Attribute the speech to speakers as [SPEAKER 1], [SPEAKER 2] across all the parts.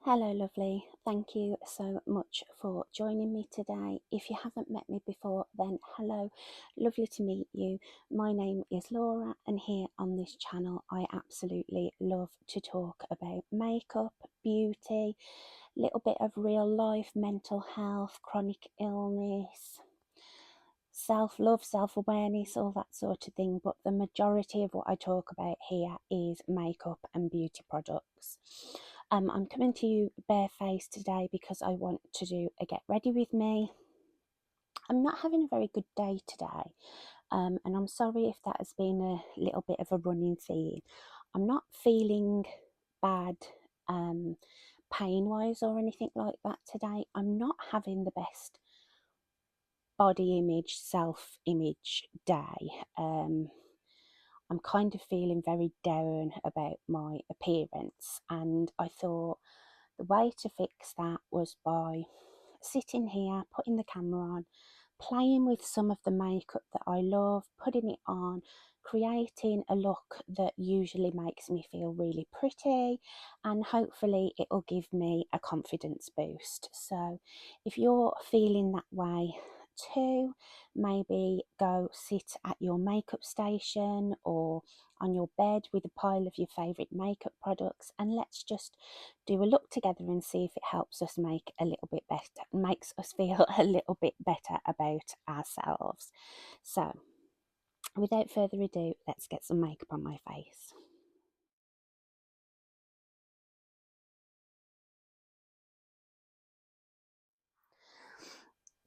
[SPEAKER 1] Hello, lovely. Thank you so much for joining me today. If you haven't met me before, then hello, lovely to meet you. My name is Laura, and here on this channel, I absolutely love to talk about makeup, beauty, little bit of real life, mental health, chronic illness, self-love, self-awareness, all that sort of thing. But the majority of what I talk about here is makeup and beauty products. I'm coming to you barefaced today because I want to do a get ready with me. I'm not having a very good day today, and I'm sorry if that has been a little bit of a running theme. I'm not feeling bad pain wise or anything like that today. I'm not having the best body image, self image day. I'm kind of feeling very down about my appearance, and I thought the way to fix that was by sitting here, putting the camera on, playing with some of the makeup that I love, putting it on, creating a look that usually makes me feel really pretty, and hopefully it will give me a confidence boost. So if you're feeling that way too, maybe go sit at your makeup station or on your bed with a pile of your favourite makeup products, and let's just do a look together and see if it helps us make a little bit better, makes us feel a little bit better about ourselves. So without further ado, let's get some makeup on my face.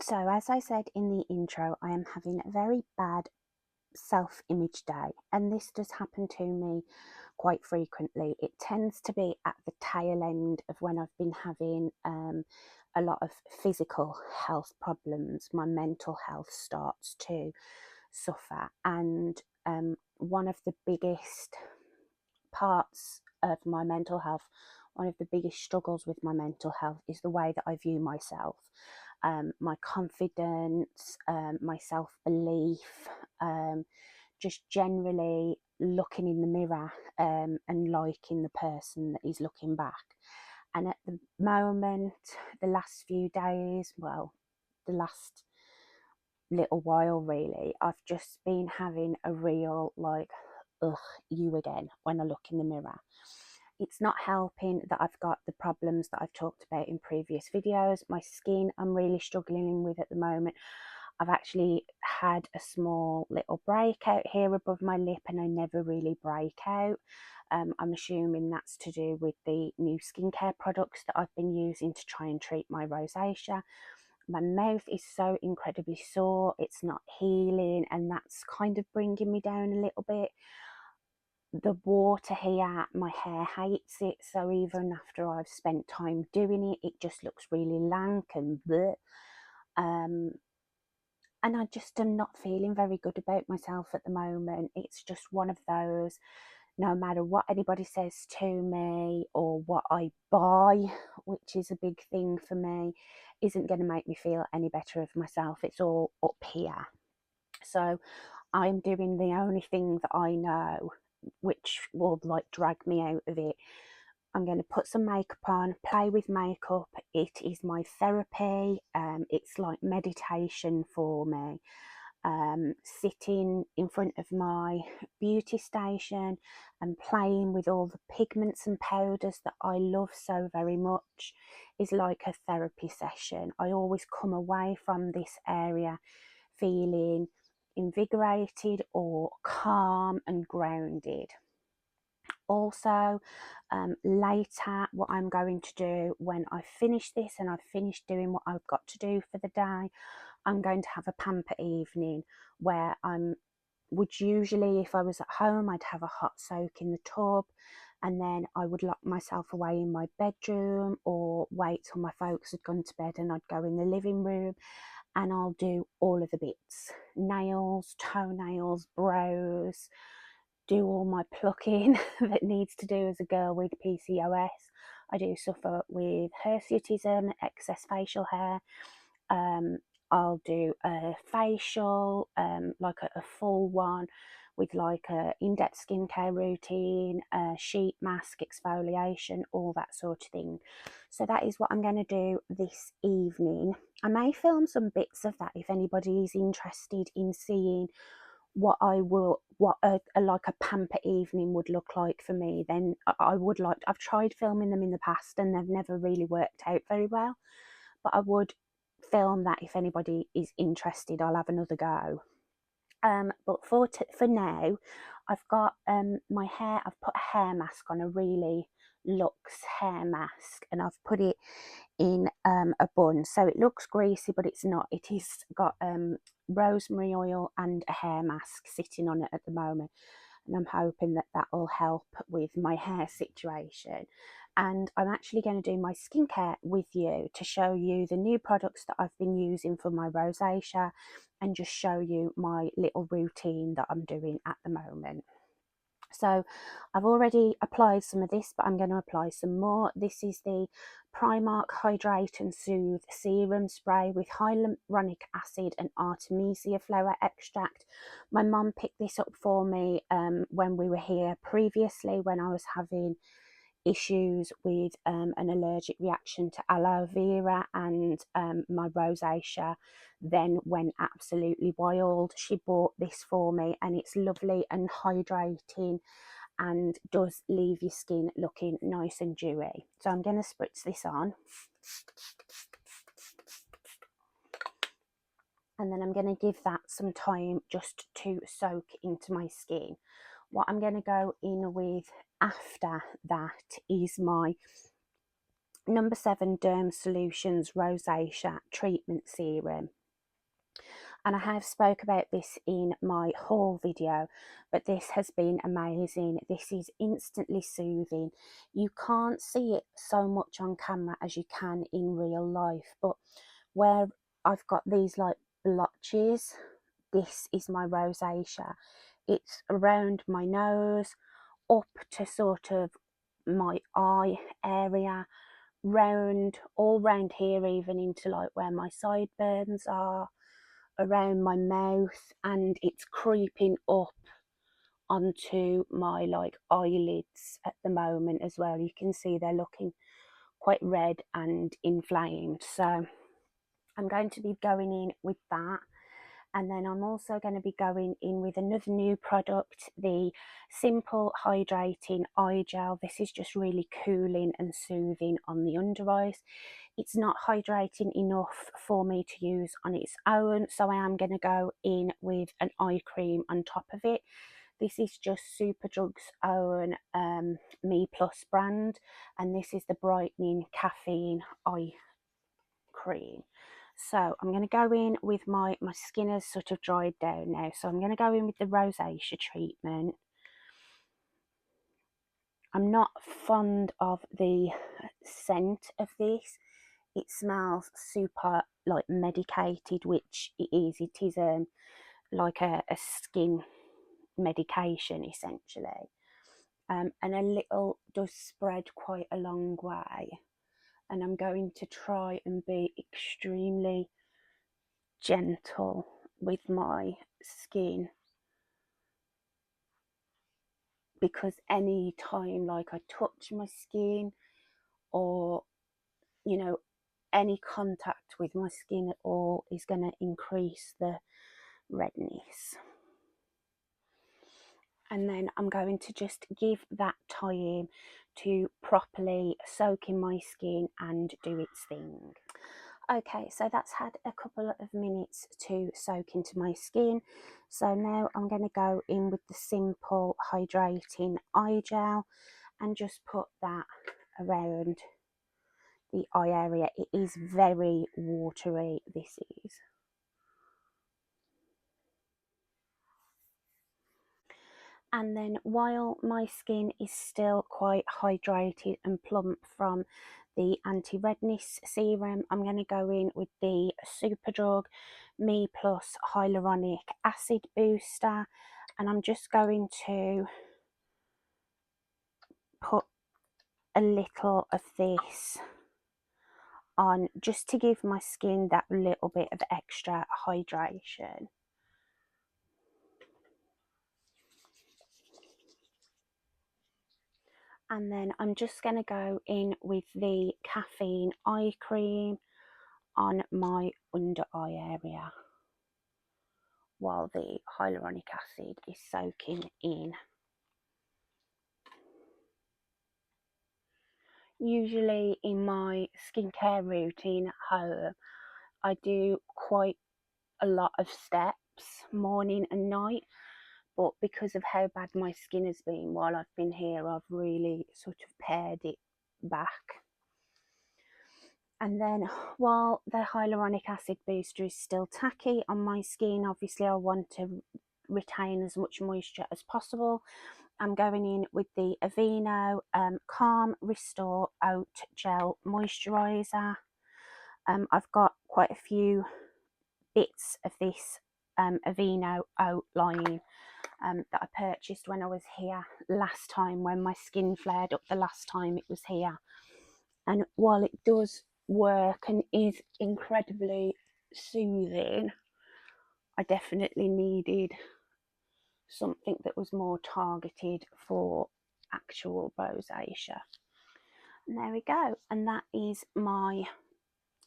[SPEAKER 1] So as I said in the intro, I am having a very bad self-image day, and this does happen to me quite frequently. It tends to be at the tail end of when I've been having a lot of physical health problems. My mental health starts to suffer, and one of the biggest parts of my mental health, one of the biggest struggles with my mental health, is the way that I view myself. My confidence, my self belief, just generally looking in the mirror and liking the person that is looking back. And at the moment, the last few days, well, the last little while really, I've just been having a real like, ugh, you again when I look in the mirror. It's not helping that I've got the problems that I've talked about in previous videos. My skin I'm really struggling with at the moment. I've actually had a small little breakout here above my lip, and I never really break out. I'm assuming that's to do with the new skincare products that I've been using to try and treat my rosacea. My mouth is so incredibly sore, it's not healing, and that's kind of bringing me down a little bit. The water here, my hair hates it, so even after I've spent time doing it, it just looks really lank and bleh. And I just am not feeling very good about myself at the moment. It's just one of those, no matter what anybody says to me or what I buy, which is a big thing for me, isn't going to make me feel any better of myself. It's all up here. So I'm doing the only thing that I know which will like drag me out of it. I'm going to put some makeup on, play with makeup. It is my therapy. It's like meditation for me. Sitting in front of my beauty station and playing with all the pigments and powders that I love so very much is like a therapy session. I always come away from this area feeling invigorated or calm and grounded. Also, later, what I'm going to do when I finish this and I've finished doing what I've got to do for the day, I'm going to have a pamper evening where would usually, if I was at home, I'd have a hot soak in the tub, and then I would lock myself away in my bedroom or wait till my folks had gone to bed and I'd go in the living room and I'll do all of the bits: nails, toenails, brows, do all my plucking that needs to do as a girl with PCOS. I do suffer with hirsutism, excess facial hair. I'll do a facial, like a full one with like a in-depth skincare routine, a sheet mask, exfoliation, all that sort of thing. So that is what I'm going to do this evening. I may film some bits of that if anybody is interested in seeing what like a pamper evening would look like for me. Then I would like, I've tried filming them in the past and they've never really worked out very well, but I would film that if anybody is interested. I'll have another go. But for now, I've got my hair. I've put a hair mask on, a really luxe hair mask, and I've put it in a bun, so it looks greasy, but it's not. It is got rosemary oil and a hair mask sitting on it at the moment, and I'm hoping that that will help with my hair situation. And I'm actually going to do my skincare with you to show you the new products that I've been using for my rosacea, and just show you my little routine that I'm doing at the moment. So I've already applied some of this, but I'm going to apply some more. This is the Primark Hydrate and Soothe Serum Spray with hyaluronic acid and artemisia flower extract. My mum picked this up for me when we were here previously, when I was having issues with an allergic reaction to aloe vera, and my rosacea then went absolutely wild. She bought this for me, and it's lovely and hydrating and does leave your skin looking nice and dewy. So I'm going to spritz this on, and then I'm going to give that some time just to soak into my skin. What I'm going to go in with after that is my number 7 Derm Solutions Rosacea Treatment Serum. And I have spoke about this in my haul video, but this has been amazing. This is instantly soothing. You can't see it so much on camera as you can in real life, but where I've got these like blotches, this is my rosacea. It's around my nose, up to sort of my eye area, round, all round here, even into like where my sideburns are, around my mouth, and it's creeping up onto my like eyelids at the moment as well. You can see they're looking quite red and inflamed. So I'm going to be going in with that. And then I'm also going to be going in with another new product, the Simple Hydrating Eye Gel. This is just really cooling and soothing on the under eyes. It's not hydrating enough for me to use on its own, so I am going to go in with an eye cream on top of it. This is just Superdrug's own Me Plus brand, and this is the Brightening Caffeine Eye Cream. So I'm going to go in with my skin has sort of dried down now, so I'm going to go in with the rosacea treatment. I'm not fond of the scent of this. It smells super like medicated, which it is. It is like a skin medication essentially, and a little does spread quite a long way. And I'm going to try and be extremely gentle with my skin, because any time like I touch my skin, or you know, any contact with my skin at all is going to increase the redness. And then I'm going to just give that time to properly soak in my skin and do its thing. Okay, so that's had a couple of minutes to soak into my skin. So now I'm going to go in with the Simple Hydrating Eye Gel and just put that around the eye area. It is very watery, this is. And then while my skin is still quite hydrated and plump from the anti-redness serum, I'm going to go in with the Superdrug Me Plus Hyaluronic Acid Booster, and I'm just going to put a little of this on just to give my skin that little bit of extra hydration. And then I'm just going to go in with the caffeine eye cream on my under eye area while the hyaluronic acid is soaking in. Usually in my skincare routine at home, I do quite a lot of steps morning and night, but because of how bad my skin has been while I've been here, I've really sort of pared it back. And then while the hyaluronic acid booster is still tacky on my skin, obviously I want to retain as much moisture as possible. I'm going in with the Aveeno Calm Restore Oat Gel Moisturiser. I've got quite a few bits of this Aveeno Oat line that I purchased when I was here last time, when my skin flared up the last time it was here. And while it does work and is incredibly soothing, I definitely needed something that was more targeted for actual rosacea. And there we go, and that is my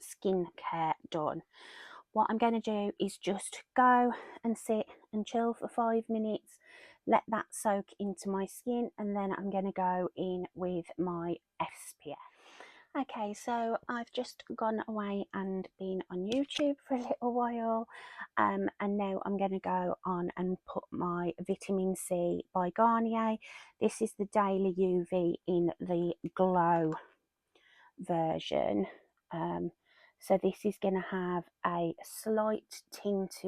[SPEAKER 1] skincare done. What I'm going to do is just go and sit and chill for 5 minutes, let that soak into my skin, and then I'm going to go in with my SPF. Okay, so I've just gone away and been on YouTube for a little while, and now I'm going to go on and put my Vitamin C by Garnier. This is the Daily UV in the Glow version. So this is going to have a slight tint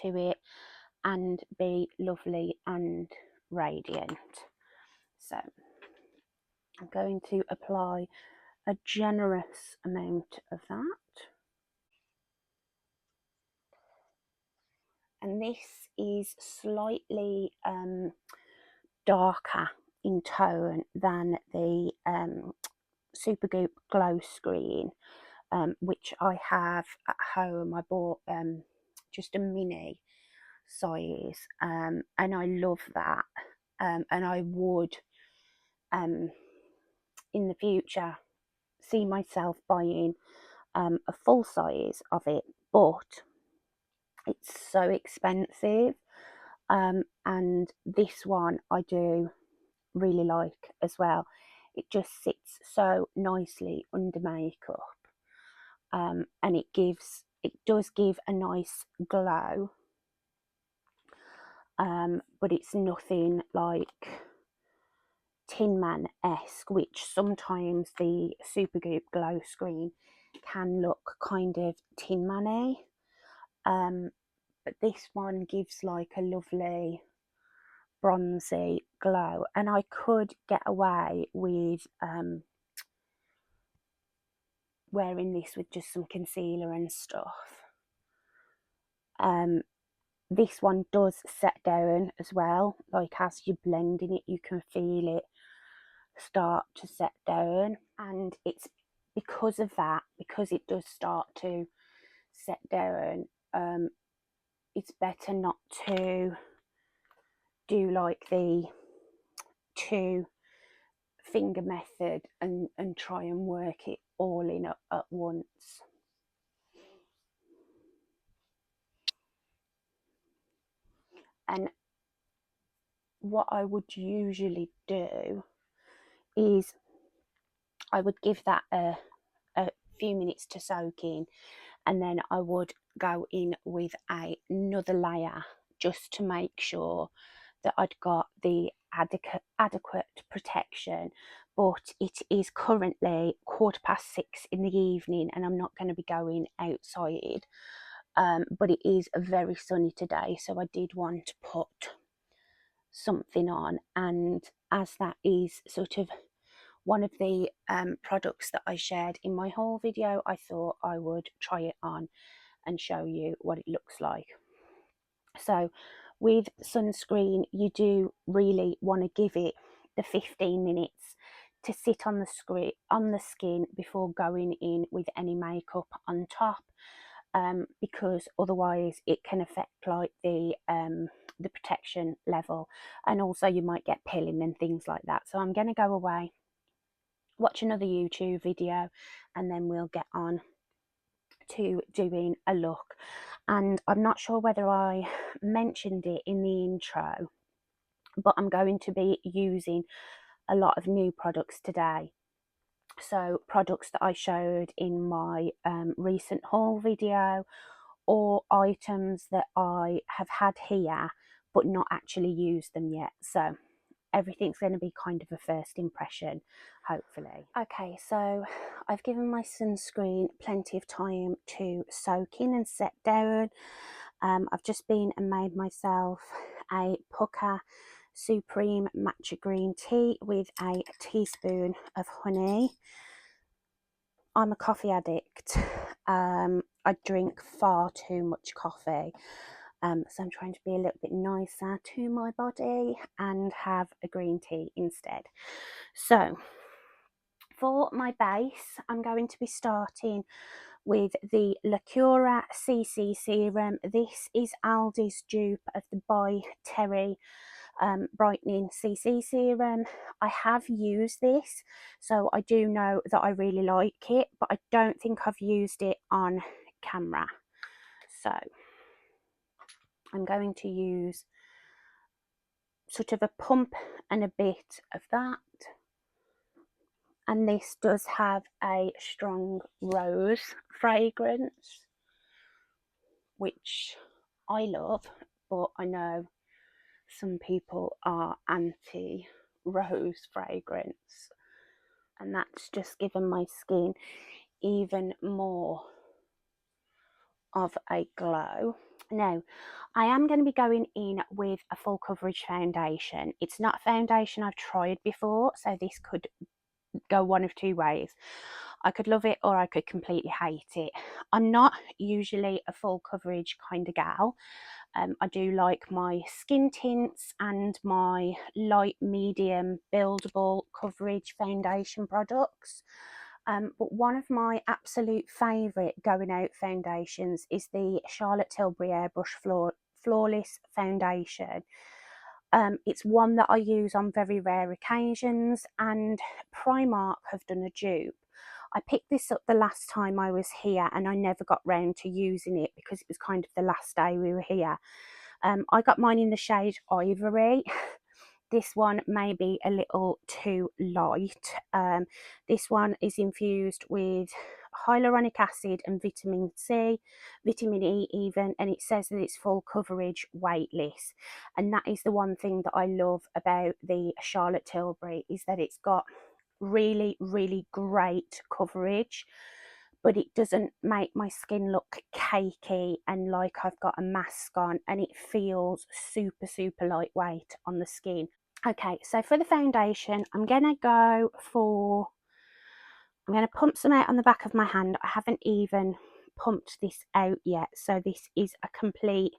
[SPEAKER 1] to it and be lovely and radiant. So I'm going to apply a generous amount of that. And this is slightly darker in tone than the Supergoop Glow Screen, which I have at home. I bought just a mini size, and I love that, and I would in the future see myself buying a full size of it, but it's so expensive, and this one I do really like as well. It just sits so nicely under makeup, and it does give a nice glow, but it's nothing like Tin Man-esque, which sometimes the Supergoop Glow Screen can look kind of Tin Man-y, but this one gives like a lovely bronzy glow, and I could get away with wearing this with just some concealer and stuff. This one does set down as well, like as you're blending it you can feel it start to set down, and it's because of that, because it does start to set down, it's better not to do like the 2-finger method and try and work it all in at once. And what I would usually do is I would give that a few minutes to soak in, and then I would go in with another layer just to make sure that I'd got the adequate protection. But it is currently 6:15 in the evening and I'm not going to be going outside, but it is very sunny today, so I did want to put something on, and as that is sort of one of the products that I shared in my haul video, I thought I would try it on and show you what it looks like. So with sunscreen, you do really want to give it the 15 minutes to sit on the skin before going in with any makeup on top, because otherwise it can affect like the protection level, and also you might get peeling and things like that. So I'm going to go away, watch another YouTube video, and then we'll get on to doing a look. And I'm not sure whether I mentioned it in the intro, but I'm going to be using a lot of new products today. So products that I showed in my recent haul video, or items that I have had here but not actually used them yet. So everything's going to be kind of a first impression, hopefully. Okay, so I've given my sunscreen plenty of time to soak in and set down. I've just been and made myself a pucker supreme matcha green tea with a teaspoon of honey. I'm a coffee addict. I drink far too much coffee. So I'm trying to be a little bit nicer to my body and have a green tea instead. So for my base, I'm going to be starting with the Lacura CC serum. This is Aldi's dupe of the By Terry brightening CC serum. I have used this, so I do know that I really like it, but I don't think I've used it on camera. So I'm going to use sort of a pump and a bit of that. And this does have a strong rose fragrance, which I love, but I know some people are anti rose fragrance, and that's just given my skin even more of a glow. Now, I am going to be going in with a full coverage foundation. It's not a foundation I've tried before, so this could go one of two ways. I could love it or I could completely hate it. I'm not usually a full coverage kind of gal. I do like my skin tints and my light medium buildable coverage foundation products. But one of my absolute favourite going out foundations is the Charlotte Tilbury Airbrush Flawless Foundation. It's one that I use on very rare occasions, and Primark have done a dupe. I picked this up the last time I was here and I never got round to using it because it was kind of the last day we were here. I got mine in the shade Ivory. This one may be a little too light. This one is infused with hyaluronic acid and vitamin C, vitamin E even, and it says that it's full coverage, weightless. And that is the one thing that I love about the Charlotte Tilbury, is that it's got really, really great coverage, but it doesn't make my skin look cakey and like I've got a mask on, and it feels super, super lightweight on the skin. Okay, so for the foundation, I'm going to pump some out on the back of my hand. I haven't even pumped this out yet, so this is a complete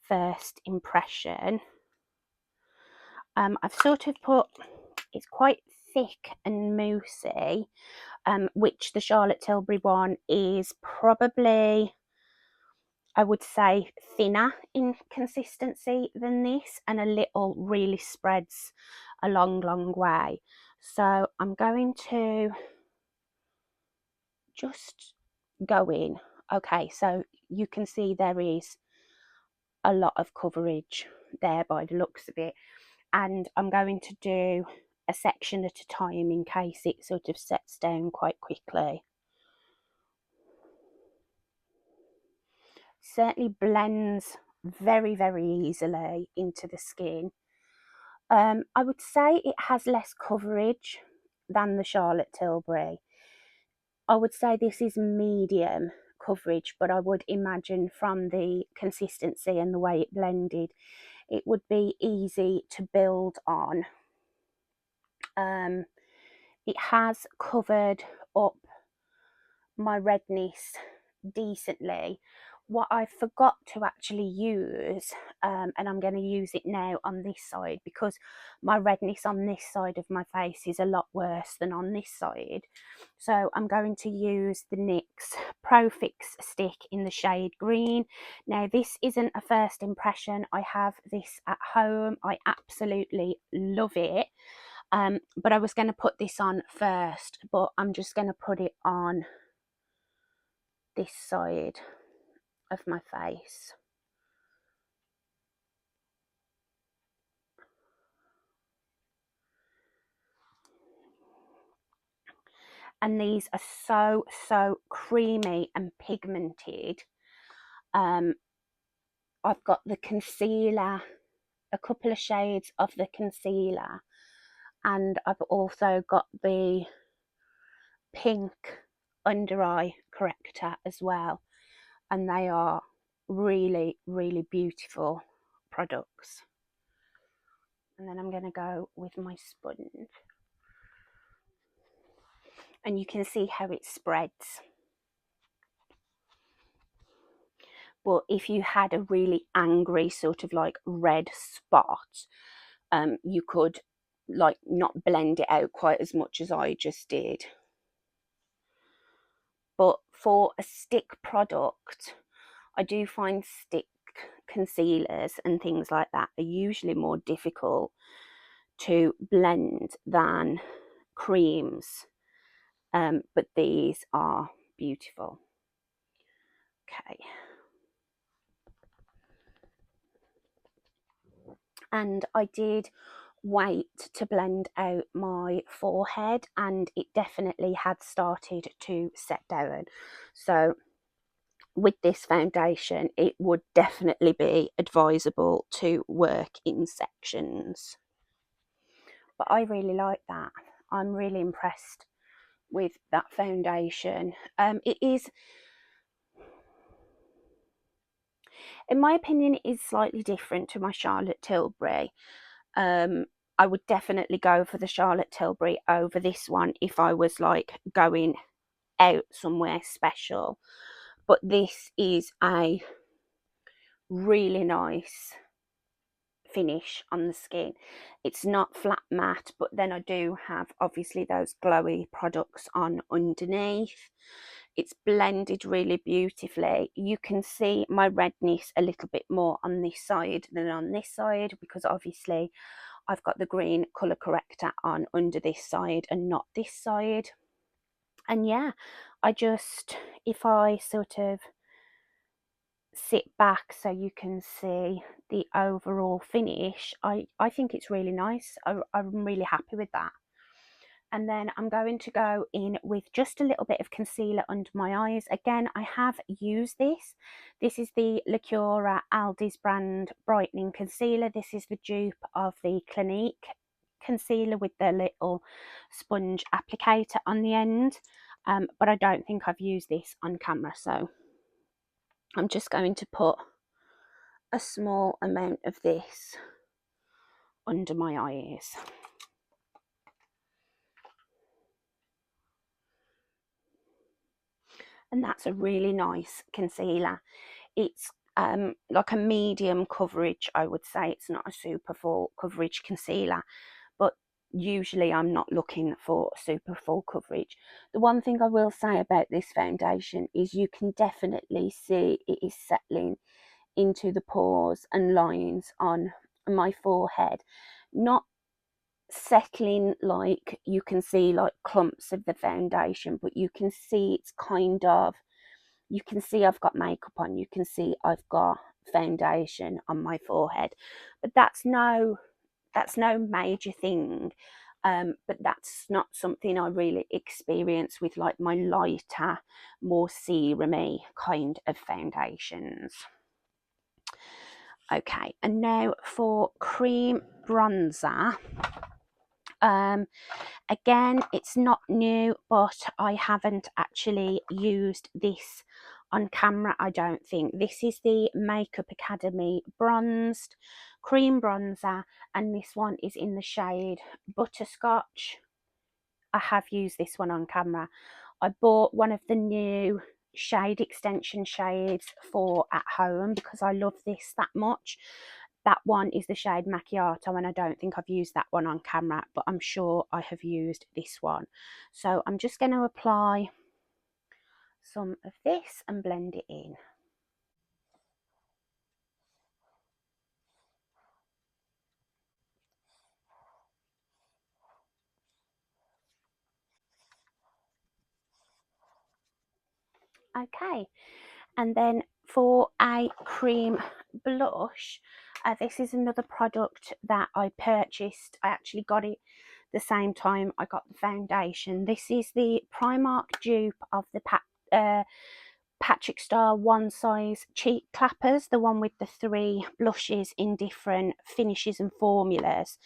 [SPEAKER 1] first impression. I've sort of put, it's quite thick and moussey, which the Charlotte Tilbury one is probably, I would say, thinner in consistency than this, and a little really spreads a long, long way. So I'm going to just go in. Okay, so you can see there is a lot of coverage there by the looks of it, and I'm going to do a section at a time in case it sort of sets down quite quickly. Certainly blends very, very easily into the skin. I would say it has less coverage than the Charlotte Tilbury. I would say this is medium coverage, but I would imagine from the consistency and the way it blended, it would be easy to build on. It has covered up my redness decently, what I forgot to actually use, and I'm going to use it now on this side because my redness on this side of my face is a lot worse than on this side. So I'm going to use the NYX Pro Fix stick in the shade green. Now this isn't a first impression. I have this at home. I absolutely love it. But I was going to put this on first, but I'm just going to put it on this side of my face. And these are so creamy and pigmented. I've got the concealer, a couple of shades of the concealer, and I've also got the pink under eye corrector as well, and they are really beautiful products. And then I'm going to go with my sponge, and you can see how it spreads. But if you had a really angry sort of like red spot, you could like not blend it out quite as much as I just did. But for a stick product, I do find stick concealers and things like that are usually more difficult to blend than creams, but these are beautiful. Okay. And I did wait to blend out my forehead, and it definitely had started to set down. So with this foundation, it would definitely be advisable to work in sections. But I really like that. I'm really impressed with that foundation. It is, in my opinion, it is slightly different to my Charlotte Tilbury. I would definitely go for the Charlotte Tilbury over this one if I was like going out somewhere special. But this is a really nice finish on the skin. It's not flat matte, but then I do have obviously those glowy products on underneath. It's blended really beautifully. You can see my redness a little bit more on this side than on this side because obviously I've got the green colour corrector on under this side and not this side. And yeah, I just, if I sort of sit back so you can see the overall finish, I think it's really nice. I'm really happy with that. And then I'm going to go in with just a little bit of concealer under my eyes. Again, I have used this. This is the Lacura Aldi's brand brightening concealer. This is the dupe of the Clinique concealer with the little sponge applicator on the end. But I don't think I've used this on camera, so I'm just going to put a small amount of this under my eyes. And that's a really nice concealer. It's like a medium coverage, I would say. It's not a super full coverage concealer, but usually I'm not looking for super full coverage. The one thing I will say about this foundation is you can definitely see it is settling into the pores and lines on my forehead. Not settling like you can see like clumps of the foundation, but you can see it's kind of, you can see I've got makeup on, you can see I've got foundation on my forehead, but that's no major thing. But that's not something I really experience with like my lighter, more serumy kind of foundations. Okay, and now for cream bronzer. Again, it's not new, but I haven't actually used this on camera, I don't think. This is the Makeup Academy bronzed cream bronzer, and this one is in the shade Butterscotch. I have used this one on camera. I bought one of the new shade extension shades for at home because I love this that much. That one is the shade Macchiato, and I don't think I've used that one on camera, but I'm sure I have used this one. So I'm just going to apply some of this and blend it in. Okay, and then for a cream blush, this is another product that I purchased. I actually got it the same time I got the foundation. This is the Primark dupe of the Patrick Star One Size Cheek Clappers, the one with the 3 blushes in different finishes and formulas.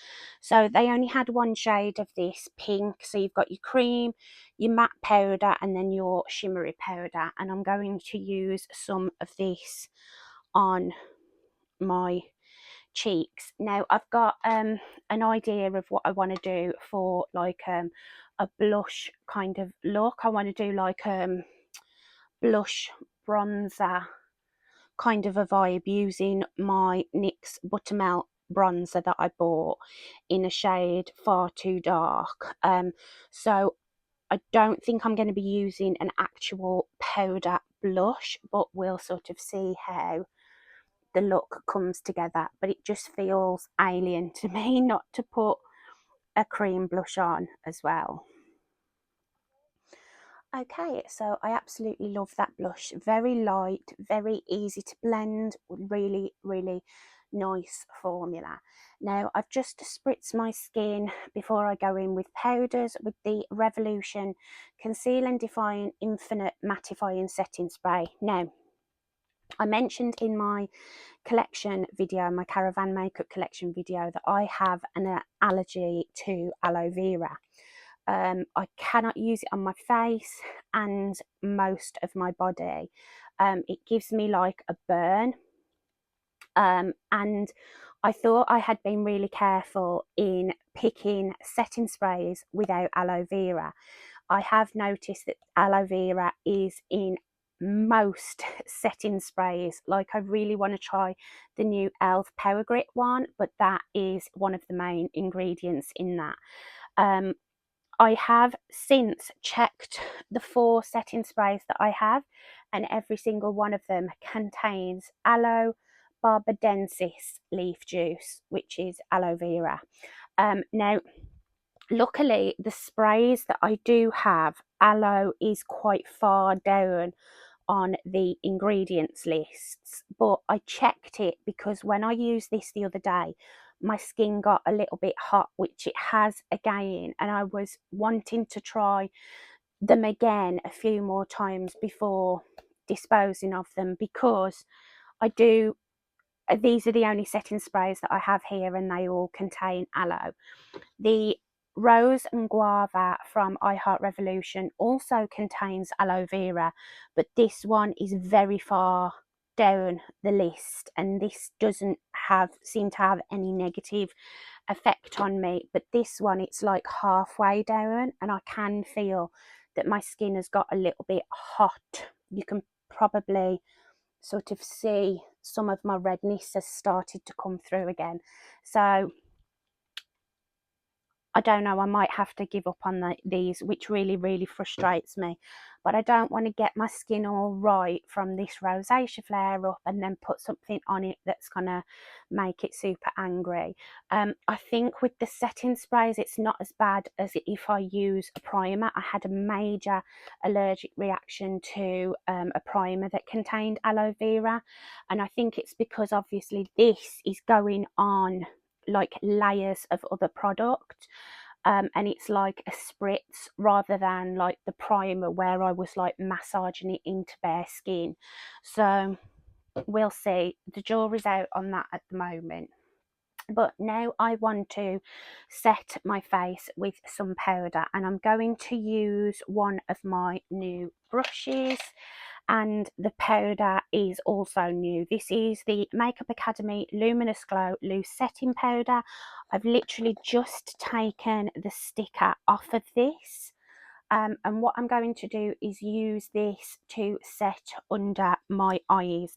[SPEAKER 1] So they only had one shade of this pink. So you've got your cream, your matte powder, and then your shimmery powder. And I'm going to use some of this on my cheeks. Now I've got an idea of what I want to do for like a blush kind of look. I want to do like blush bronzer kind of a vibe using my NYX Buttermelt bronzer that I bought in a shade Far Too Dark. So I don't think I'm going to be using an actual powder blush, but we'll sort of see how the look comes together. But it just feels alien to me not to put a cream blush on as well. Okay, so I absolutely love that blush. Very light, very easy to blend, really, really nice formula. Now I've just spritzed my skin before I go in with powders with the Revolution Conceal and Define Infinite Mattifying Setting Spray. Now, I mentioned in my collection video, my caravan makeup collection video, that I have an allergy to aloe vera. I cannot use it on my face and most of my body. It gives me like a burn. And I thought I had been really careful in picking setting sprays without aloe vera. I have noticed that aloe vera is in most setting sprays. Like I really want to try the new e.l.f. Power Grip one, but that is one of the main ingredients in that. I have since checked the 4 setting sprays that I have, and every single one of them contains aloe barbadensis leaf juice, which is aloe vera. Now, luckily, the sprays that I do have, aloe is quite far down on the ingredients lists, but I checked it because when I used this the other day, my skin got a little bit hot, which it has again, and I was wanting to try them again a few more times before disposing of them, because these are the only setting sprays that I have here and they all contain aloe. The Rose and Guava from I Heart Revolution also contains aloe vera, but this one is very far down the list, and this doesn't seem to have any negative effect on me. But this one, it's like halfway down, and I can feel that my skin has got a little bit hot. You can probably sort of see some of my redness has started to come through again. So I don't know, I might have to give up on these, which really, really frustrates me. But I don't want to get my skin all right from this rosacea flare up and then put something on it that's going to make it super angry. I think with the setting sprays, it's not as bad as if I use a primer. I had a major allergic reaction to a primer that contained aloe vera. And I think it's because obviously this is going on like layers of other product, and it's like a spritz rather than like the primer where I was like massaging it into bare skin. So we'll see. The jury's out on that at the moment. But now I want to set my face with some powder, and I'm going to use one of my new brushes, and the powder is also new. This is the Makeup Academy Luminous Glow Loose Setting Powder. I've literally just taken the sticker off of this, and what I'm going to do is use this to set under my eyes.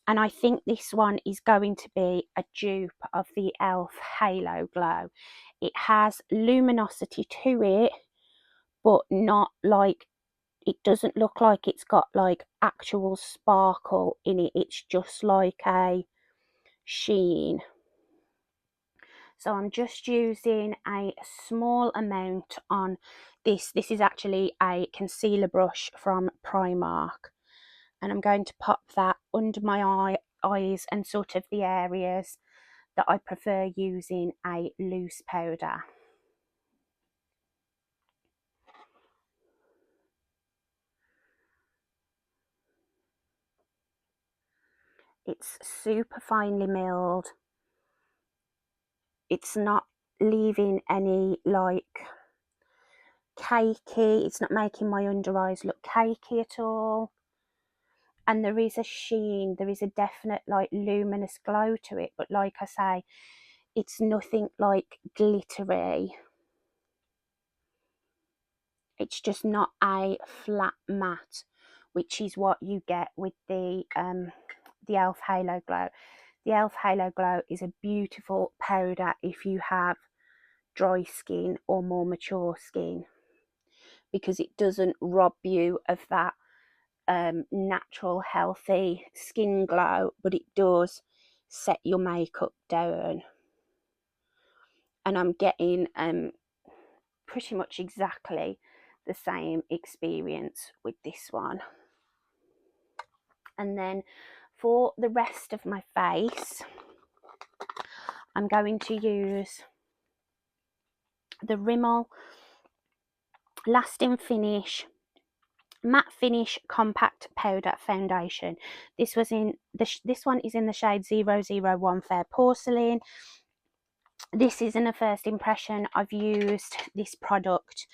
[SPEAKER 1] And I think this one is going to be a dupe of the e.l.f. Halo Glow. It has luminosity to it, but not like, it doesn't look like it's got like actual sparkle in it. It's just like a sheen. So I'm just using a small amount on this. This is actually a concealer brush from Primark. And I'm going to pop that under my eyes and sort of the areas that I prefer using a loose powder. It's super finely milled. It's not leaving any like cakey. It's not making my under eyes look cakey at all. And there is a sheen, there is a definite like luminous glow to it, but like I say, it's nothing like glittery. It's just not a flat matte, which is what you get with the e.l.f. Halo Glow. The e.l.f. Halo Glow is a beautiful powder if you have dry skin or more mature skin, because it doesn't rob you of that natural healthy skin glow, but it does set your makeup down. And I'm getting pretty much exactly the same experience with this one. And then for the rest of my face, I'm going to use the Rimmel Lasting Finish Matte Finish Compact Powder Foundation. This one is in the shade 001 Fair Porcelain. This isn't a first impression. I've used this product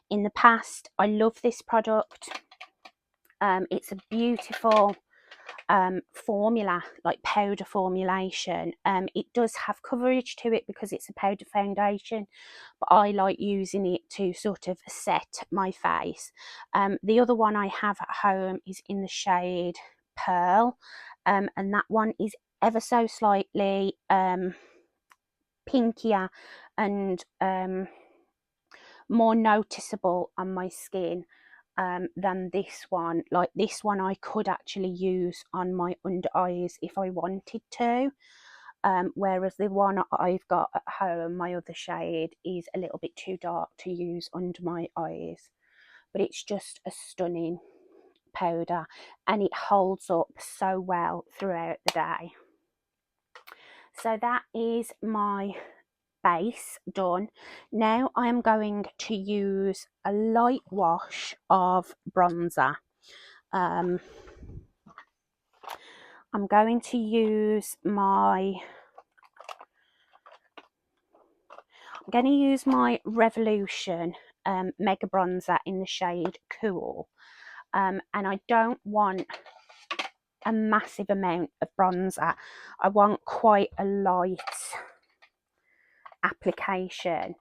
[SPEAKER 1] in the past. I love this product. It's a beautiful formula, like powder formulation. It does have coverage to it because it's a powder foundation, but I like using it to sort of set my face. The other one I have at home is in the shade Pearl, and that one is ever so slightly pinkier and more noticeable on my skin than this one. Like this one I could actually use on my under eyes if I wanted to, whereas the one I've got at home, my other shade, is a little bit too dark to use under my eyes. But it's just a stunning powder and it holds up so well throughout the day. So that is my base done. Now I am going to use a light wash of bronzer. I'm going to use my Revolution Mega Bronzer in the shade Cool, and I don't want a massive amount of bronzer. I want quite a light application,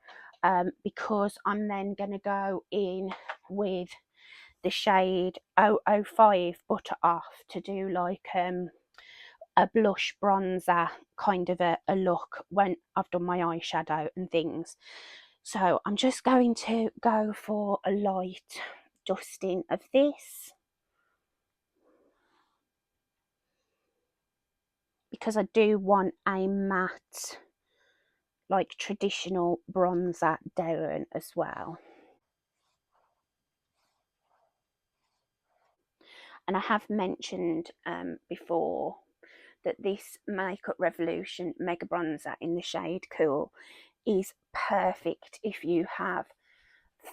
[SPEAKER 1] because I'm then going to go in with the shade 005 Butter Off to do like a blush bronzer kind of a look when I've done my eyeshadow and things. So I'm just going to go for a light dusting of this, because I do want a matte, like traditional bronzer down as well. And I have mentioned before that this Makeup Revolution Mega Bronzer in the shade Cool is perfect if you have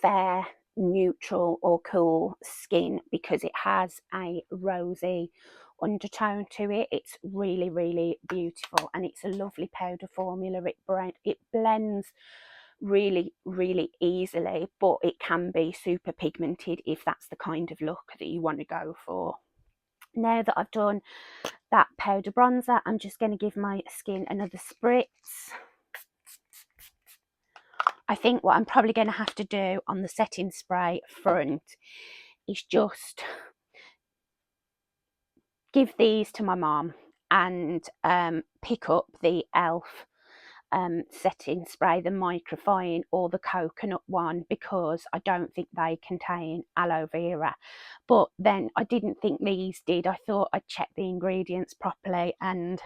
[SPEAKER 1] fair, neutral or cool skin, because it has a rosy undertone to it. It's really, really beautiful, and it's a lovely powder formula. It blends really, really easily, but it can be super pigmented if that's the kind of look that you want to go for. Now that I've done that powder bronzer, I'm just going to give my skin another spritz. I think what I'm probably going to have to do on the setting spray front is just give these to my mum and pick up the elf setting spray, the microfine or the coconut one, because I don't think they contain aloe vera. But then I didn't think these did. I thought I'd checked the ingredients properly, and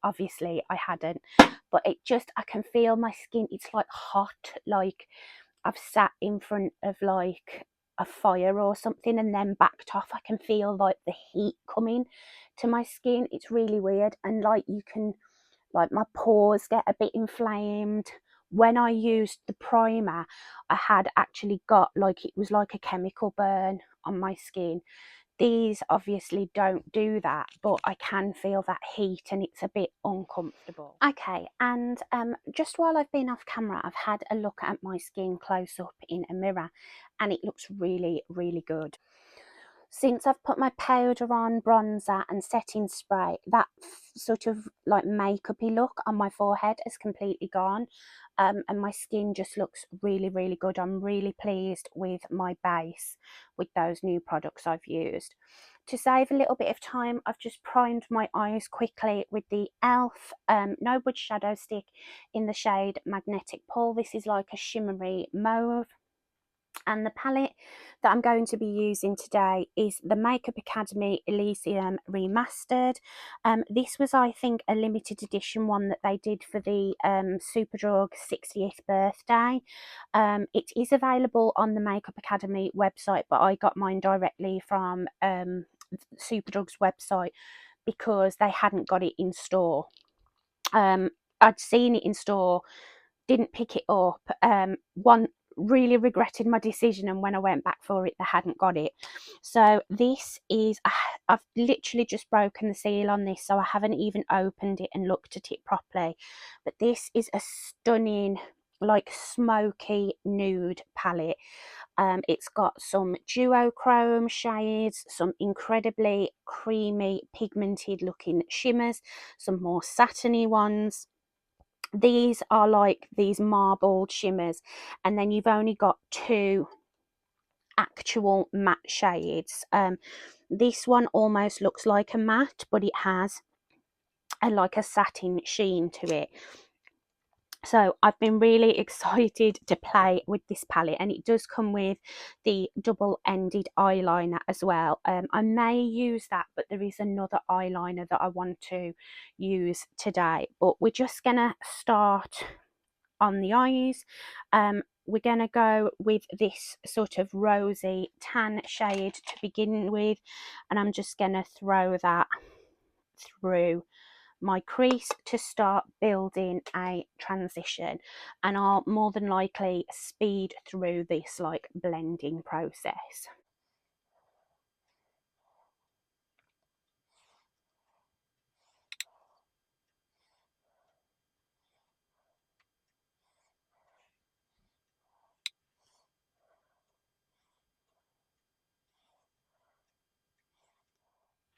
[SPEAKER 1] obviously I hadn't. But it just, I can feel my skin, it's like hot, like I've sat in front of like a fire or something and then backed off. I can feel like the heat coming to my skin. It's really weird. And like you can, like my pores get a bit inflamed. When I used the primer, I had actually got like, it was like a chemical burn on my skin. These obviously don't do that, but I can feel that heat and it's a bit uncomfortable. Okay, and just while I've been off camera, I've had a look at my skin close up in a mirror and it looks really, really good. Since I've put my powder on, bronzer and setting spray, that sort of like makeup-y look on my forehead has completely gone, and my skin just looks really, really good. I'm really pleased with my base with those new products I've used. To save a little bit of time, I've just primed my eyes quickly with the elf No Budge Shadow Stick in the shade Magnetic Pull. This is like a shimmery mauve. And the palette that I'm going to be using today is the Makeup Academy Elysium Remastered. This was, I think, a limited edition one that they did for the Superdrug 60th birthday. It is available on the Makeup Academy website, but I got mine directly from Superdrug's website because they hadn't got it in store. I'd seen it in store, didn't pick it up. One, really regretted my decision, and when I went back for it, they hadn't got it. So this is, I've literally just broken the seal on this, so I haven't even opened it and looked at it properly. But this is a stunning, like smoky nude palette. It's got some duochrome shades, some incredibly creamy pigmented looking shimmers, some more satiny ones. These are like these marbled shimmers, and then you've only got two actual matte shades. This one almost looks like a matte, but it has like a satin sheen to it. So I've been really excited to play with this palette, and it does come with the double-ended eyeliner as well. I may use that, but there is another eyeliner that I want to use today. But we're just gonna start on the eyes. We're gonna go with this sort of rosy tan shade to begin with, and I'm just gonna throw that through my crease to start building a transition, and I'll more than likely speed through this like blending process.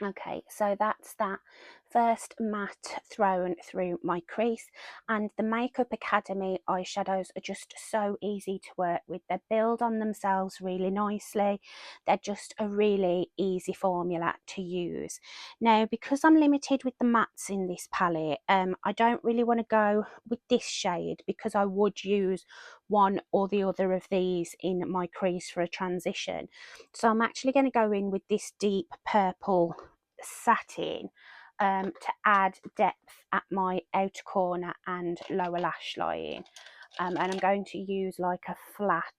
[SPEAKER 1] Okay, so that's that first matte thrown through my crease, and the Makeup Academy eyeshadows are just so easy to work with. They build on themselves really nicely. They're just a really easy formula to use. Now, because I'm limited with the mattes in this palette, I don't really want to go with this shade because I would use one or the other of these in my crease for a transition. So I'm actually going to go in with this deep purple satin to add depth at my outer corner and lower lash line, and I'm going to use like a flat,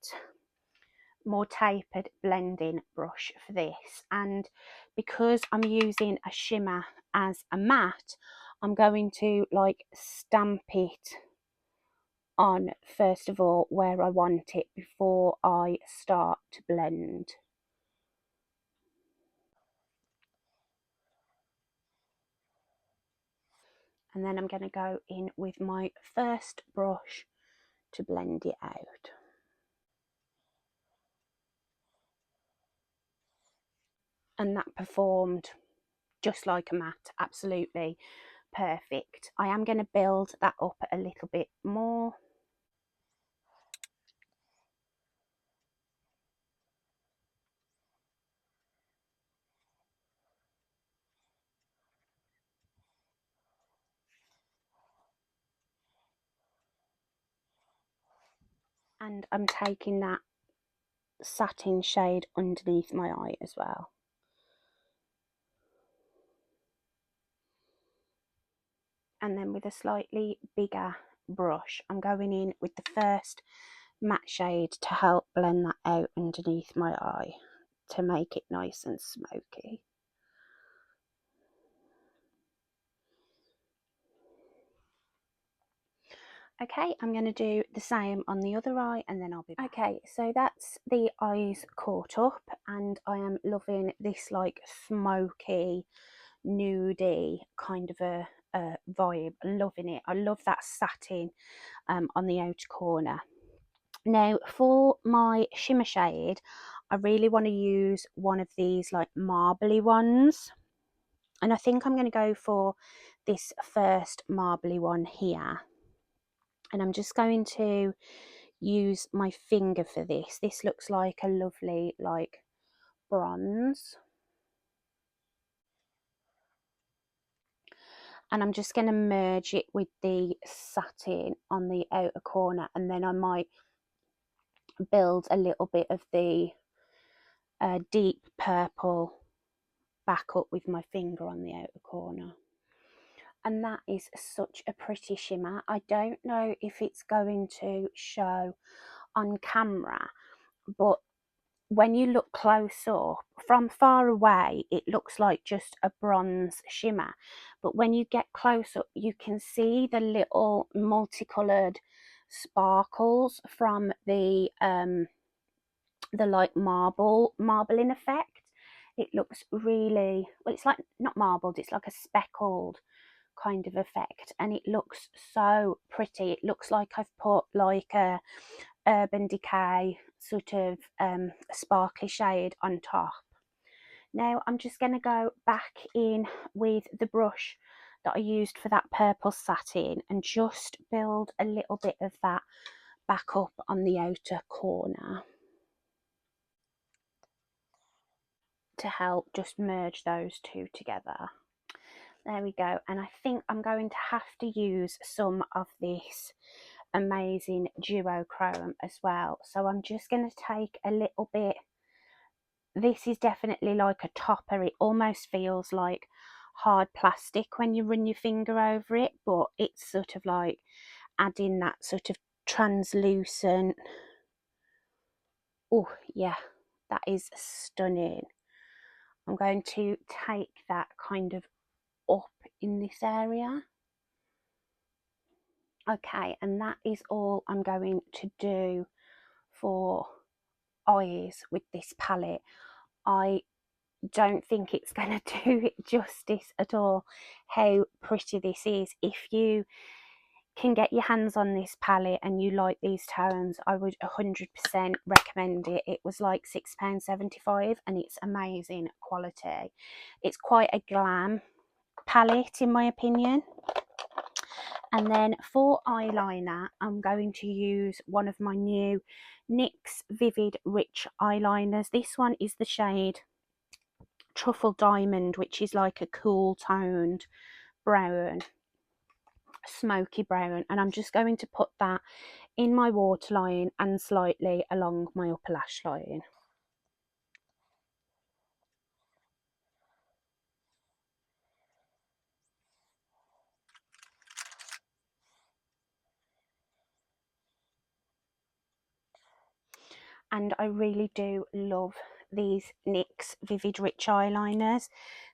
[SPEAKER 1] more tapered blending brush for this. And because I'm using a shimmer as a matte, I'm going to like stamp it on first of all where I want it before I start to blend. And then I'm going to go in with my first brush to blend it out. And that performed just like a matte, absolutely perfect. I am going to build that up a little bit more. And I'm taking that satin shade underneath my eye as well. And then with a slightly bigger brush, I'm going in with the first matte shade to help blend that out underneath my eye to make it nice and smoky. Okay, I'm going to do the same on the other eye and then I'll be back. Okay, so that's the eyes caught up and I am loving this like smoky, nudie kind of a vibe. Loving it. I love that satin on the outer corner. Now for my shimmer shade, I really want to use one of these like marbly ones, and I think I'm going to go for this first marbly one here, and I'm just going to use my finger for this. This looks like a lovely like bronze, and I'm just going to merge it with the satin on the outer corner, and then I might build a little bit of the deep purple back up with my finger on the outer corner. And that is such a pretty shimmer. I don't know if it's going to show on camera, but when you look close up, from far away, it looks like just a bronze shimmer. But when you get close up, you can see the little multicoloured sparkles from the like marbling effect. It looks really, well, it's like not marbled, it's like a speckled kind of effect, and it looks so pretty. It looks like I've put like a Urban Decay sort of sparkly shade on top. Now I'm just going to go back in with the brush that I used for that purple satin and just build a little bit of that back up on the outer corner to help just merge those two together. There we go. And I think I'm going to have to use some of this amazing duochrome as well. So I'm just going to take a little bit. This is definitely like a topper. It almost feels like hard plastic when you run your finger over it, but it's sort of like adding that sort of translucent. Oh yeah, that is stunning. I'm going to take that kind of up in this area. Okay, and that is all I'm going to do for eyes with this palette. I don't think it's going to do it justice at all how pretty this is. If you can get your hands on this palette and you like these tones, I would 100% recommend it. It was like £6.75 and it's amazing quality. It's quite a glam palette in my opinion. And then for eyeliner, I'm going to use one of my new NYX Vivid Rich eyeliners. This one is the shade Truffle Diamond, which is like a cool toned brown, smoky brown. And I'm just going to put that in my waterline and slightly along my upper lash line. And I really do love these NYX Vivid Rich eyeliners.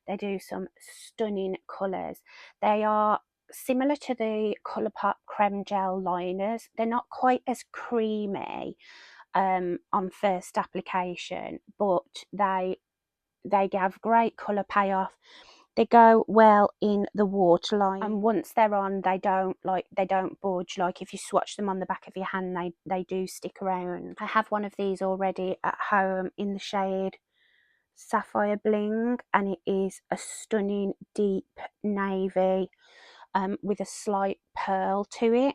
[SPEAKER 1] They do some stunning colours. They are similar to the Colourpop Creme Gel liners. They're not quite as creamy on first application, but they give great colour payoff. They go well in the waterline, and once they're on, they don't budge. Like if you swatch them on the back of your hand, they do stick around. I have one of these already at home in the shade Sapphire Bling, and it is a stunning deep navy with a slight pearl to it.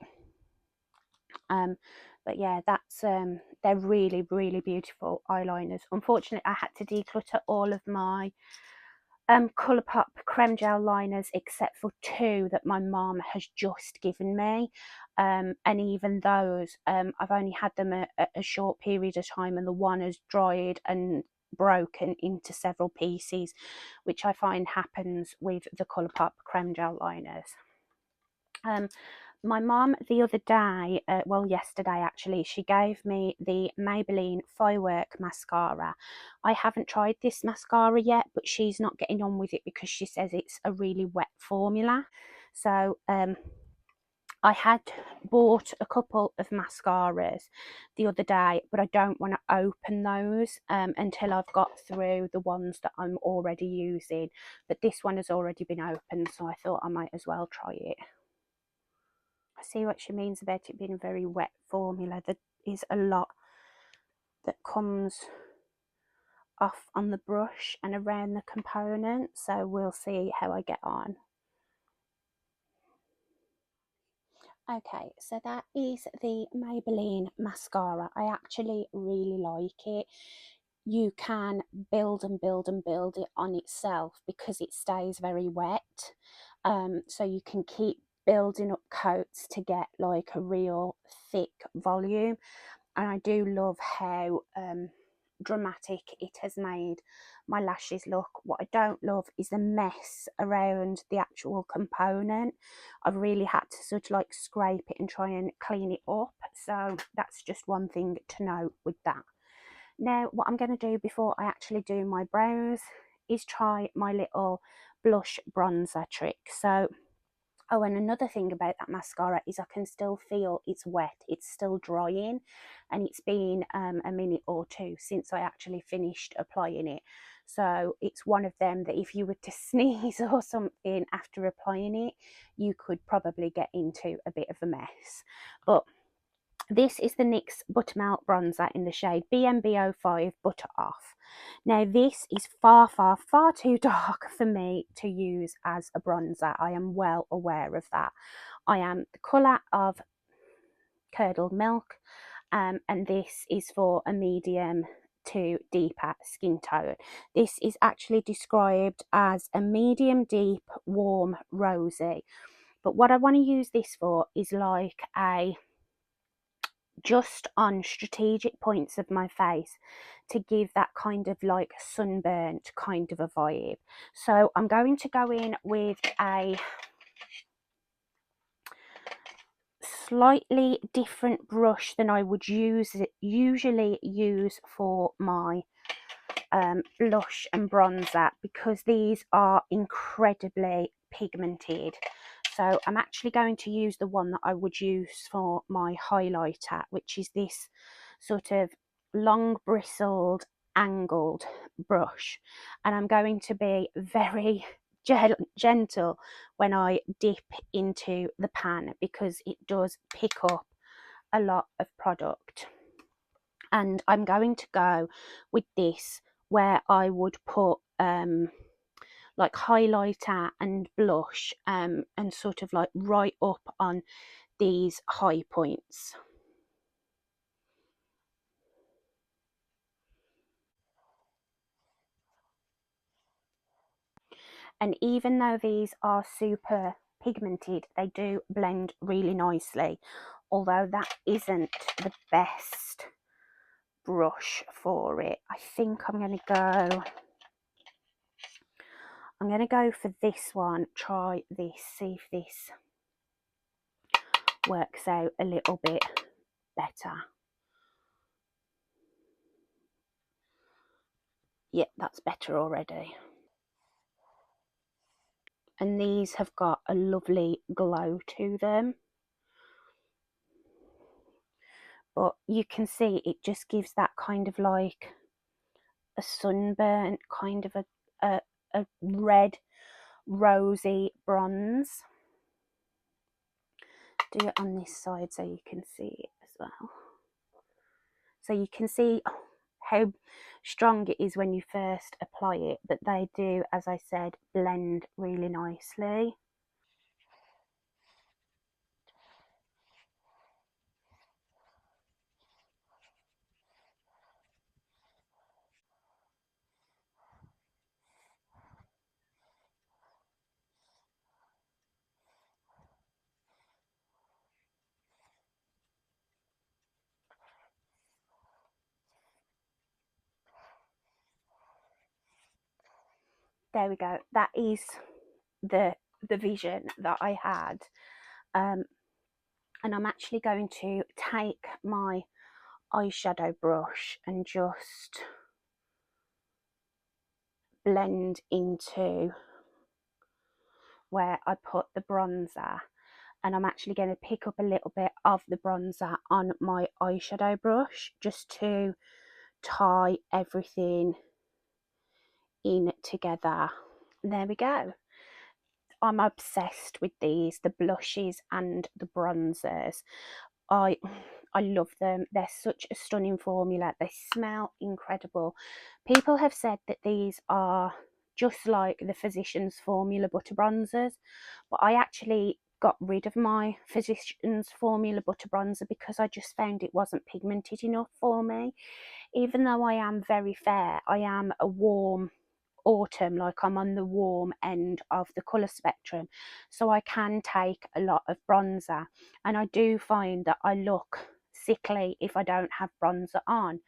[SPEAKER 1] But yeah, that's they're really beautiful eyeliners. Unfortunately, I had to declutter all of my Colourpop creme gel liners, except for two that my mum has just given me. And even those, I've only had them a short period of time, and the one has dried and broken into several pieces, which I find happens with the Colourpop creme gel liners. My mum the other day, well yesterday actually, she gave me the Maybelline Firework mascara. I haven't tried this mascara yet, but she's not getting on with it because she says it's a really wet formula. So I had bought a couple of mascaras the other day, but I don't want to open those until I've got through the ones that I'm already using. But this one has already been opened, so I thought I might as well try it. I see what she means about it being a very wet formula. There is a lot that comes off on the brush and around the component, so we'll see how I get on. Okay, so that is the Maybelline mascara. I actually really like it. You can build and build and build it on itself because it stays very wet. So you can keep building up coats to get like a real thick volume. And I do love how dramatic it has made my lashes look. What I don't love is the mess around the actual component. I've really had to sort of like scrape it and try and clean it up, so that's just one thing to note with that. Now what I'm going to do before I actually do my brows is try my little blush bronzer trick. So oh, and another thing about that mascara is I can still feel it's wet. It's still drying, and it's been a minute or two since I actually finished applying it. So it's one of them that if you were to sneeze or something after applying it, you could probably get into a bit of a mess. But this is the NYX Buttermelt Bronzer in the shade BMB05 Butter Off. Now this is far, far, far too dark for me to use as a bronzer. I am well aware of that. I am the colour of curdled milk, and this is for a medium to deeper skin tone. This is actually described as a medium deep warm rosy. But what I want to use this for is like a just on strategic points of my face to give that kind of like sunburnt kind of a vibe. So I'm going to go in with a slightly different brush than I would usually use for my blush and bronzer, because these are incredibly pigmented. So I'm actually going to use the one that I would use for my highlighter, which is this sort of long bristled angled brush, and I'm going to be very gentle when I dip into the pan because it does pick up a lot of product. And I'm going to go with this where I would put like highlighter and blush and sort of like right up on these high points. And even though these are super pigmented, they do blend really nicely, although that isn't the best brush for it. I think I'm going to go for this one. Try this, see if this works out a little bit better. Yep, that's better already. And these have got a lovely glow to them. But you can see it just gives that kind of like a sunburnt, kind of a red, rosy bronze. Do it on this side so you can see it as well. So you can see how strong it is when you first apply it, but they do, as I said, blend really nicely. there we go. That is the vision that I had. And I'm actually going to take my eyeshadow brush and just blend into where I put the bronzer, and I'm actually going to pick up a little bit of the bronzer on my eyeshadow brush just to tie everything in together. There we go. I'm obsessed with these, the blushes and the bronzers. I love them. They're such a stunning formula. They smell incredible. People have said that these are just like the Physicians Formula Butter Bronzers, but I actually got rid of my Physicians Formula Butter Bronzer because I just found it wasn't pigmented enough for me. Even though I am very fair, I am a warm autumn, like I'm on the warm end of the colour spectrum, so I can take a lot of bronzer, and I do find that I look sickly if I don't have bronzer on.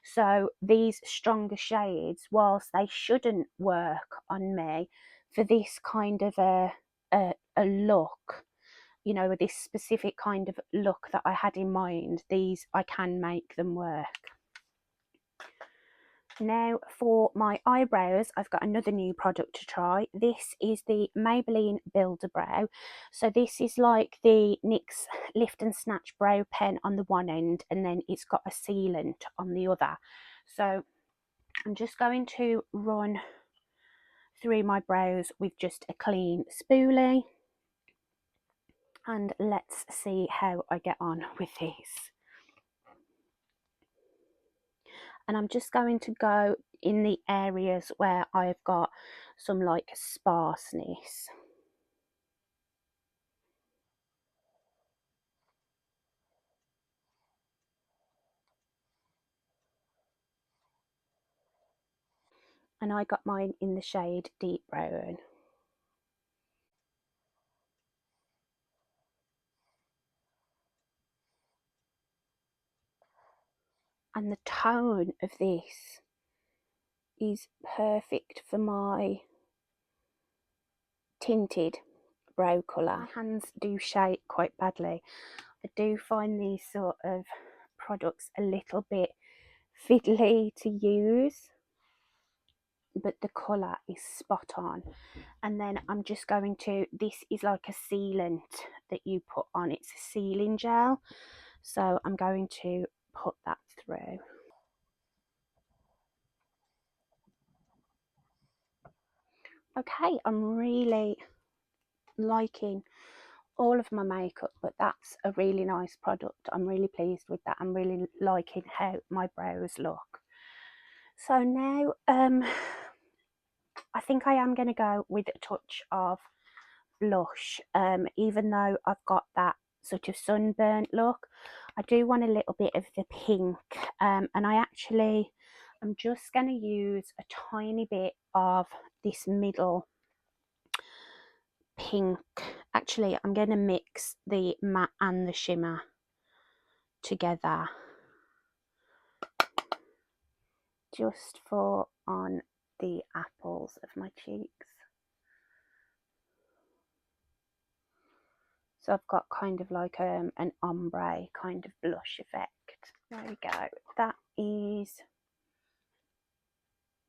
[SPEAKER 1] So these stronger shades, whilst they shouldn't work on me for this kind of a look, you know, with this specific kind of look that I had in mind, these I can make them work. Now for my eyebrows, I've got another new product to try. This is the Maybelline Builder Brow. So this is like the NYX Lift and Snatch brow pen on the one end, and then it's got a sealant on the other. So I'm just going to run through my brows with just a clean spoolie, and let's see how I get on with this. And I'm just going to go in the areas where I've got some like sparseness. And I got mine in the shade Deep Brown. And the tone of this is perfect for my tinted brow colour. My hands do shake quite badly. I do find these sort of products a little bit fiddly to use, but the colour is spot on. And then I'm just going to, this is like a sealant that you put on, it's a sealing gel, so I'm going to put that through. Okay, I'm really liking all of my makeup, but that's a really nice product. I'm really pleased with that. I'm really liking how my brows look. So now I think I am going to go with a touch of blush, even though I've got that sort of sunburnt look. I do want a little bit of the pink, and I'm just going to use a tiny bit of this middle pink. Actually, I'm going to mix the matte and the shimmer together just for on the apples of my cheeks. So I've got kind of like an ombre kind of blush effect. There we go. That is,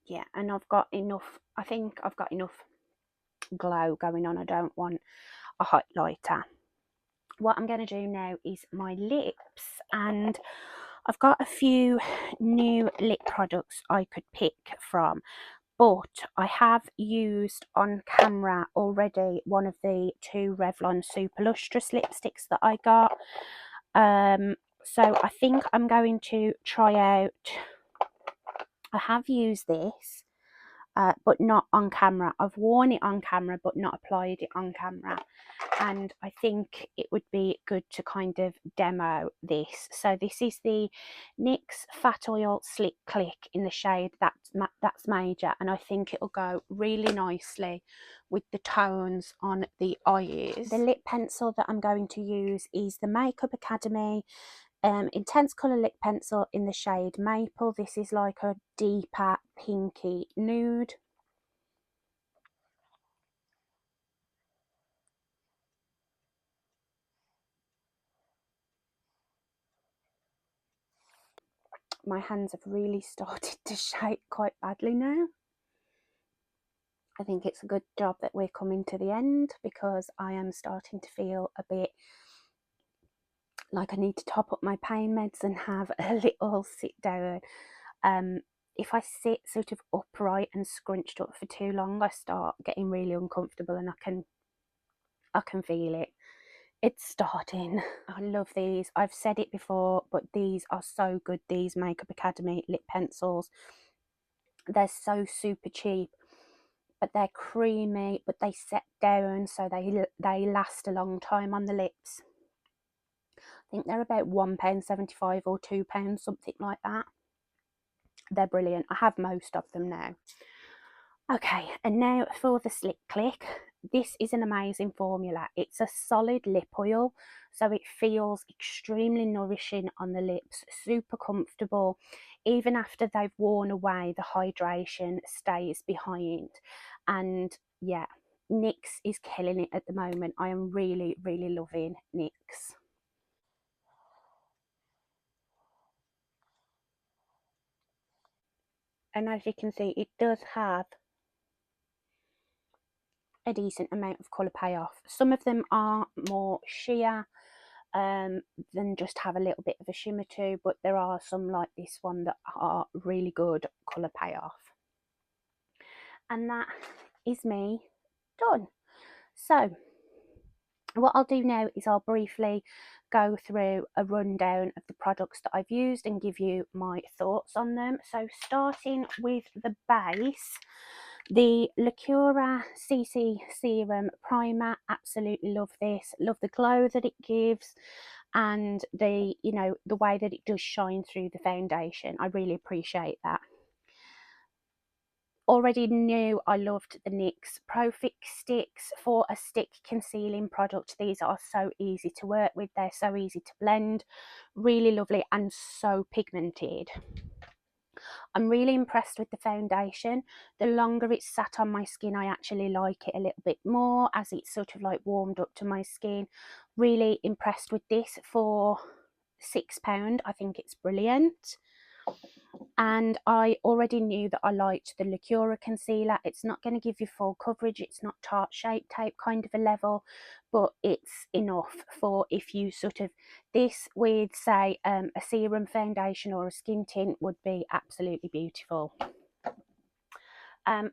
[SPEAKER 1] yeah, and I've got enough, I think I've got enough glow going on. I don't want a highlighter. What I'm going to do now is my lips, and I've got a few new lip products I could pick from, but I have used on camera already one of the two Revlon Super Lustrous lipsticks that I got. So I think I'm going to try out, I have used this, but not on camera. I've worn it on camera but not applied it on camera, and I think it would be good to kind of demo this. So this is the NYX Fat Oil Slick Click in the shade That's Major, and I think it'll go really nicely with the tones on the eyes. The lip pencil that I'm going to use is the Makeup Academy Intense Colour Lip Pencil in the shade Maple. This is like a deeper pinky nude. my hands have really started to shake quite badly now. I think it's a good job that we're coming to the end, because I am starting to feel a bit like I need to top up my pain meds and have a little sit down. If I sit sort of upright and scrunched up for too long, I start getting really uncomfortable, and I can feel it. It's starting. I love these. I've said it before, but these are so good. These Makeup Academy lip pencils. They're so super cheap, but they're creamy, but they set down, so they last a long time on the lips. I think they're about £1.75 or £2, something like that. They're brilliant. I have most of them now. Okay, and now for the Slick Click. This is an amazing formula. It's a solid lip oil, so it feels extremely nourishing on the lips, super comfortable. Even after they've worn away, the hydration stays behind. And yeah, NYX is killing it at the moment. I am really, really loving NYX. And as you can see, it does have a decent amount of colour payoff. Some of them are more sheer than just have a little bit of a shimmer too, but there are some like this one that are really good colour payoff. And that is me done. So what I'll do now is I'll briefly go through a rundown of the products that I've used and give you my thoughts on them. So starting with the base, the Lacura CC Serum Primer, absolutely love this. Love the glow that it gives, and the, you know, the way that it does shine through the foundation. I really appreciate that. Already knew I loved the NYX Pro Fix sticks for a stick concealing product. These are so easy to work with. They're so easy to blend. Really lovely and so pigmented. I'm really impressed with the foundation. The longer it's sat on my skin, I actually like it a little bit more as it's sort of like warmed up to my skin. Really impressed with this for £6. I think it's brilliant. And I already knew that I liked the Lacura concealer. It's not going to give you full coverage. It's not Tarte Shape Tape kind of a level, but it's enough for if you sort of, this with say a serum foundation or a skin tint would be absolutely beautiful.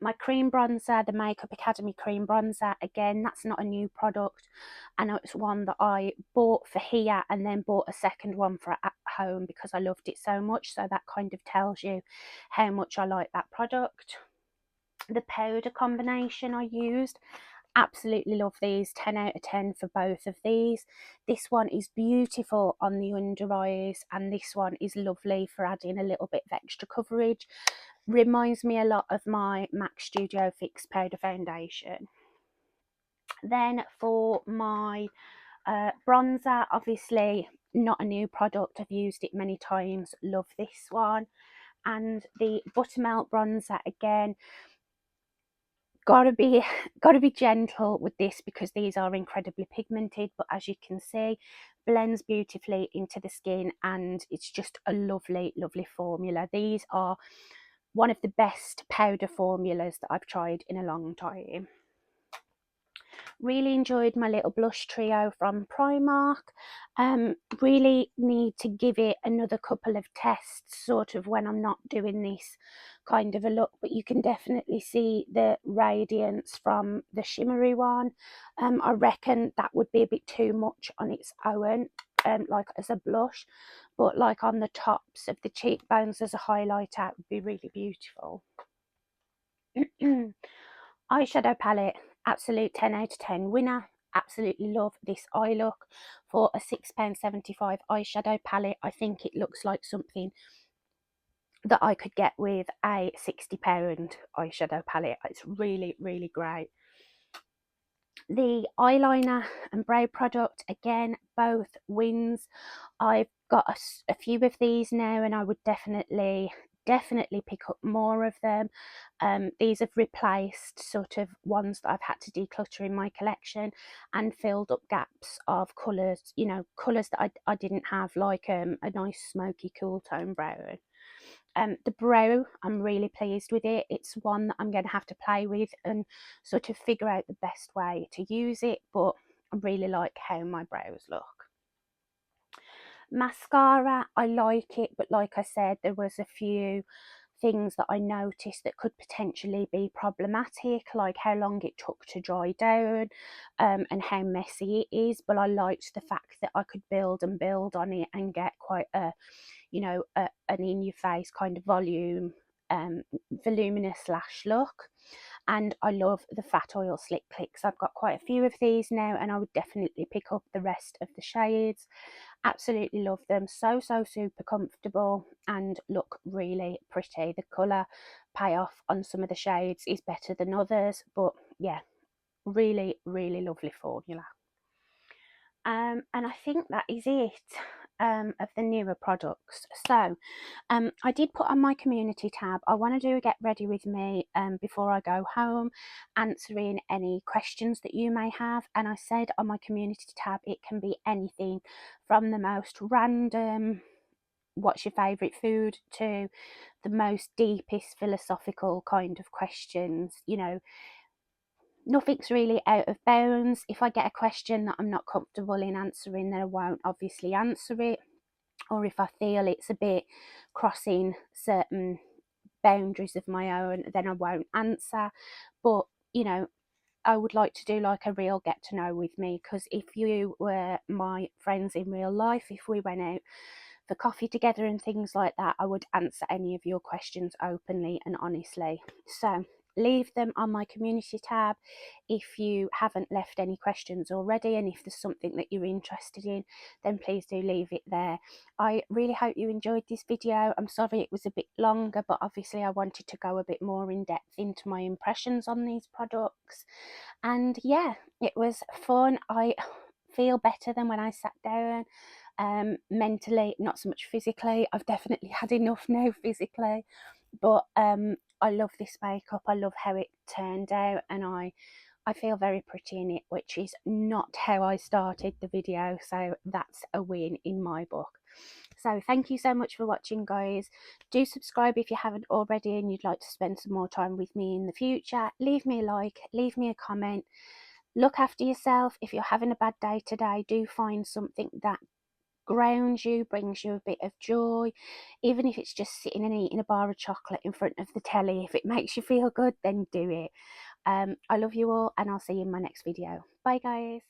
[SPEAKER 1] My cream bronzer, the Makeup Academy cream bronzer, again, that's not a new product. I know it's one that I bought for here and then bought a second one for at home because I loved it so much. So that kind of tells you how much I like that product. The powder combination I used, absolutely love these. 10 out of 10 for both of these. This one is beautiful on the under eyes, and this one is lovely for adding a little bit of extra coverage. Reminds me a lot of my MAC Studio Fix powder foundation. Then for my bronzer, obviously not a new product, I've used it many times, love this one. And the Buttermelt bronzer, again, gotta be gentle with this because these are incredibly pigmented, but as you can see, blends beautifully into the skin, and it's just a lovely formula. These are one of the best powder formulas that I've tried in a long time. Really enjoyed my little blush trio from Primark. Really need to give it another couple of tests sort of when I'm not doing this kind of a look, but you can definitely see the radiance from the shimmery one. I reckon that would be a bit too much on its own, like as a blush, but like on the tops of the cheekbones as a highlighter would be really beautiful. Eyeshadow palette, absolute 10 out of 10 winner. Absolutely love this eye look for a £6.75 eyeshadow palette. I think it looks like something that I could get with a £60 eyeshadow palette. It's really great. The eyeliner and brow product, again, both wins. I've got a few of these now, and I would definitely pick up more of them. These have replaced sort of ones that I've had to declutter in my collection and filled up gaps of colours, you know, colours that I didn't have, like a nice smoky cool tone brown. The brow, I'm really pleased with it. It's one that I'm going to have to play with and sort of figure out the best way to use it, but I really like how my brows look. Mascara, I like it, but like I said, there was a few things that I noticed that could potentially be problematic, like how long it took to dry down, and how messy it is. But I liked the fact that I could build and build on it and get quite a, you know, an in your face kind of voluminous lash look. And I love the fat oil slick clicks. I've got quite a few of these now, and I would definitely pick up the rest of the shades. Absolutely love them. So super comfortable and look really pretty. The colour payoff on some of the shades is better than others, but yeah, really lovely formula. And I think that is it of the newer products. So I did put on my community tab, I want to do a get ready with me before I go home, answering any questions that you may have. And I said on my community tab, it can be anything from the most random, what's your favourite food, to the most deepest philosophical kind of questions. You know, nothing's really out of bounds. If I get a question that I'm not comfortable in answering, then I won't obviously answer it. Or if I feel it's a bit crossing certain boundaries of my own, then I won't answer. But, you know, I would like to do like a real get to know with me, because if you were my friends in real life, if we went out for coffee together and things like that, I would answer any of your questions openly and honestly. So leave them on my community tab if you haven't left any questions already, and if there's something that you're interested in, then please do leave it there. I really hope you enjoyed this video. I'm sorry it was a bit longer, but obviously I wanted to go a bit more in depth into my impressions on these products. And yeah, it was fun. I feel better than when I sat down, mentally, not so much physically. I've definitely had enough now physically, but I love this makeup. I love how it turned out, and I feel very pretty in it, which is not how I started the video, so that's a win in my book. So thank you so much for watching, guys. Do subscribe if you haven't already and you'd like to spend some more time with me in the future. Leave me a like, leave me a comment. Look after yourself. If you're having a bad day today, do find something that grounds you, brings you a bit of joy, even if it's just sitting and eating a bar of chocolate in front of the telly. If it makes you feel good, then do it. I love you all, and I'll see you in my next video. Bye, guys.